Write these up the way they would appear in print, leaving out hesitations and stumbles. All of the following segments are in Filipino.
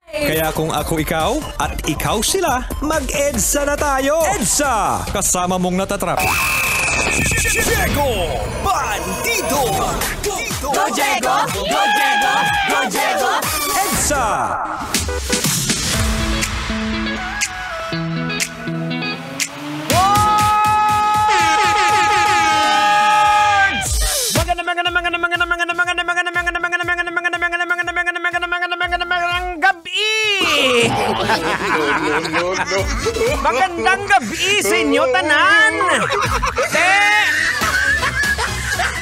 Kaya kung ako ikaw at ikaw sila, mag-EDSA na tayo! EDSA! Kasama mong natatrap. Diego Bandido! Go Diego! Go Diego! Go Diego! EDSA! Magandang gabi sa inyo, tanan!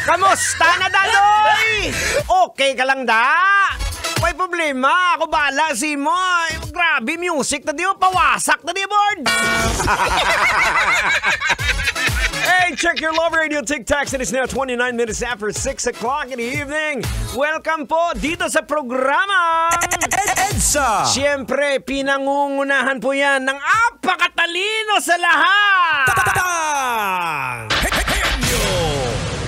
Kamusta na, Daloy? Okay ka lang da? May problema, ako bala si mo. Grabe music na di mo, pawasak na di board. Hey, check your love radio TikToks. It is now 29 minutes after 6 o'clock in the evening. Welcome po dito sa programa EDSA! Siyempre, pinangungunahan po yan ng apakatalino sa lahat.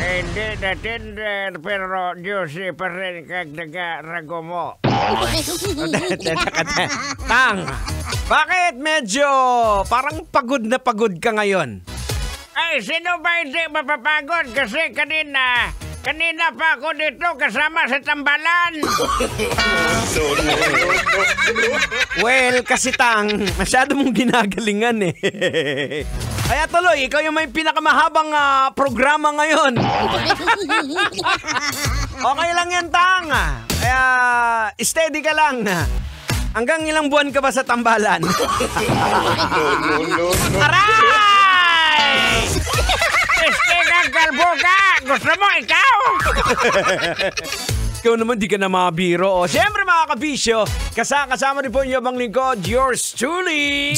Hindi na Tinder, pero juicy pa rin kag nagarago mo. Tang, bakit medyo parang pagod na pagod ka ngayon? Ay, sino ba hindi mapapagod? Kasi kanina pa ako dito kasama sa tambalan. Well, kasi Tang, masyado mong ginagalingan eh. Kaya tuloy, ikaw yung may pinakamahabang programa ngayon. Okay lang yan, Tang. Kaya steady ka lang. Hanggang ilang buwan ka ba sa tambalan? Aray! Kalbo ka! Gusto mo ikaw? Ikaw naman di ka na mabiro. Siyempre mga kabisyo, kasama rin po niyo bang lingkod, yours truly,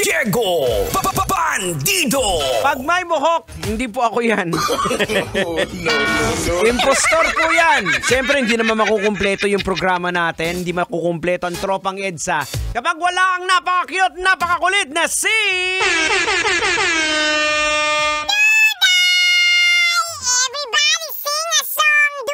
Diego Bandido! Pag may buhok, hindi po ako yan. Impostor po yan. Siyempre hindi naman makukumpleto yung programa natin. Hindi makukumpleto ang tropang EDSA kapag wala ang napaka-cute, napaka-kulit na si... Everybody sing a song, the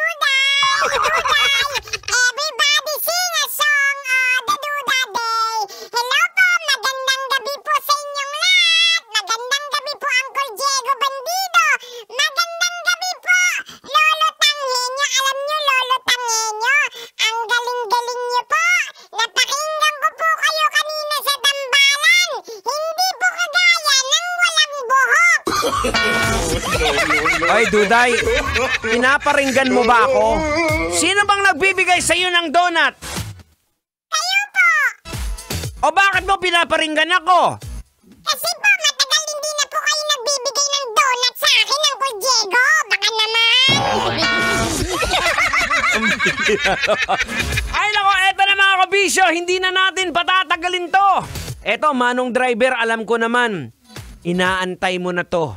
Duda Day. Hello po, magandang gabi po sa inyong lahat. Magandang gabi po, Uncle Diego Bandido. Magandang gabi po, Lolo Tanghenyo. Alam nyo, Lolo Tanghenyo, ang galing-galing nyo po. Napakinggan ko po kayo kanina sa tambalan. Hindi po kagaya ng walang buhok. Ay, Duday, pinaparinggan mo ba ako? Sino bang nagbibigay sa iyo ng donut? Kayo po. O bakit mo pinaparinggan ako? Kasi po, matagal hindi na po kayo nagbibigay ng donut sa akin, Uncle Diego. Baka naman. Ay nako, eto na mga kabisyo, hindi na natin patatagalin to. Eto, Manong Driver, alam ko naman. Inaantay mo na to.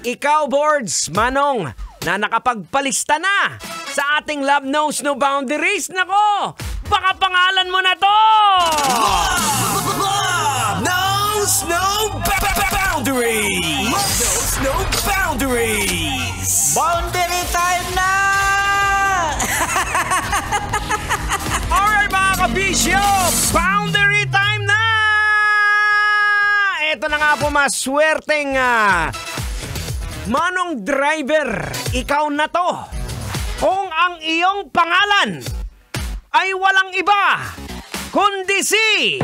Ikaw, Boards, Manong, na nakapagpalista na sa ating Love Knows No Boundaries. Nako, baka pangalan mo na to! Love knows no boundaries! Love knows no boundaries! Boundary time na! Alright mga kabisyo, boundary time na! Ito na nga po, maswerteng Manong Driver, ikaw na to. Kung ang iyong pangalan ay walang iba kundi si...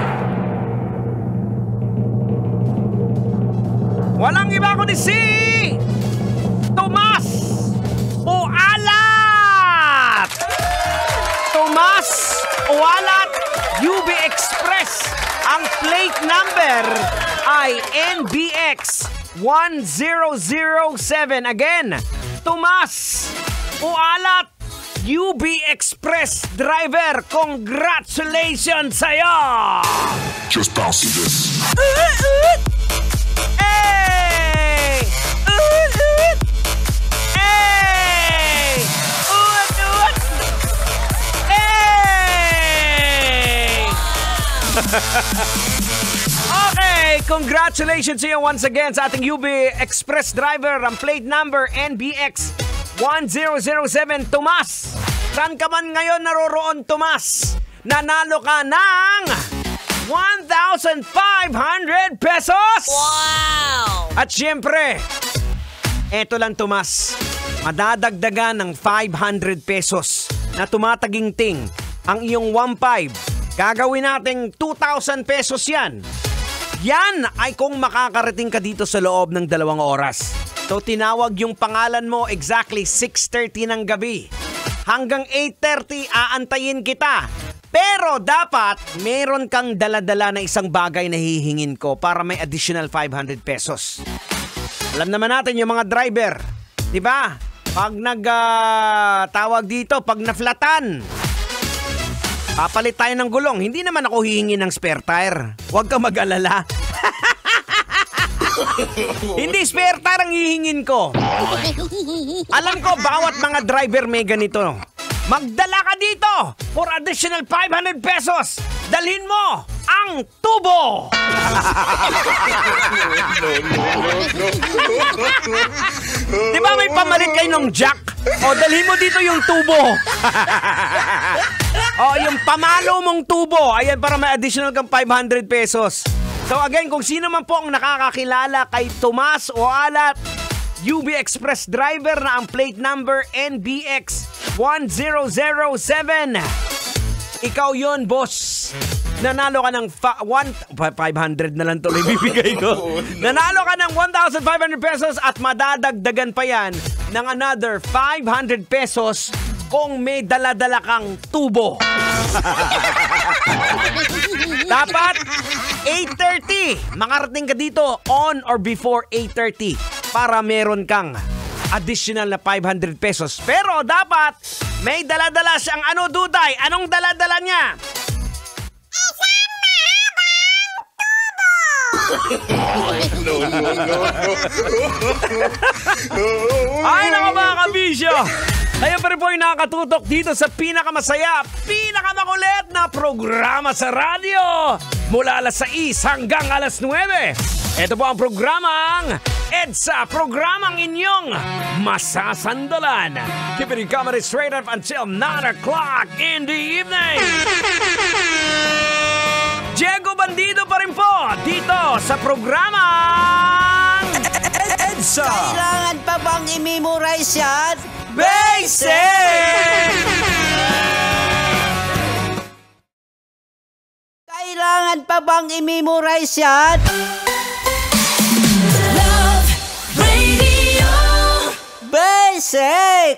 Walang iba kundi si... Tomas Ualat! Tomas Ualat, UB Express. Ang plate number ay NBX 1007. Again, Tomas Ualat, UB Express driver. Congratulations sa'yo! Just passing this. Hey! Hey! Hey! Okay, congratulations to you once again sa ating UB Express driver. Ang plate number NBX 1007. Tomas, saan ka man ngayon naroroon, Tomas? nanalo ka ng 1,500 pesos! Wow! At syempre, eto lang Tomas, madadagdagan ng 500 pesos na tumataginting ang iyong 1,500. Gagawin nating 2,000 pesos yan. Yan ay kung makakarating ka dito sa loob ng 2 oras. So tinawag yung pangalan mo exactly 6:30 ng gabi. Hanggang 8:30 aantayin kita. Pero dapat meron kang dala-dala na isang bagay na hihingin ko para may additional 500 pesos. Alam naman natin yung mga driver, di ba? Pag tawag dito, pag naflatan, papalit tayo ng gulong. Hindi naman ako hihingi ng spare tire. Huwag ka mag-alala. Hindi spare tire ang hihingin ko. Alam ko, bawat mga driver may ganito. Magdala ka dito for additional 500 pesos. Dalhin mo ang tubo. Di ba may pamalit kayo ng jack? O, dalhin mo dito yung tubo. O, yung pamalo mong tubo. Ayan, para may additional kang 500 pesos. So again, kung sino man po ang nakakakilala kay Tomas o Alat, UB Express driver na ang plate number NBX 1007. Ikaw yon, boss. Nanalo ka ng 500 na lang tuloy bibigay ko. Nanalo ka ng 1,500 pesos at madadagdagan pa yan ng another 500 pesos kung may dala-dala kang tubo. Dapat 8:30. Makarating ka dito on or before 8:30 para meron kang additional na 500 pesos. Pero dapat may dala-dala siyang ano, Duday? Anong dala-dala niya? Ay, naka mga kabisyo! Kayo pa rin po yung nakakatutok dito sa pinakamasaya, pinakamakulit na programa sa radyo. Mula alas 6 hanggang alas 9. Ito po ang programang EDSA, programang inyong masasandalan. Keeping your comedy straight up until 9 o'clock in the evening. Diego Bandido pa rin po dito sa programang EDSA. Kailangan pa bang i-memorize yan? Basic! Kailangan pa bang i-memorize yan? Love Radio. Basic!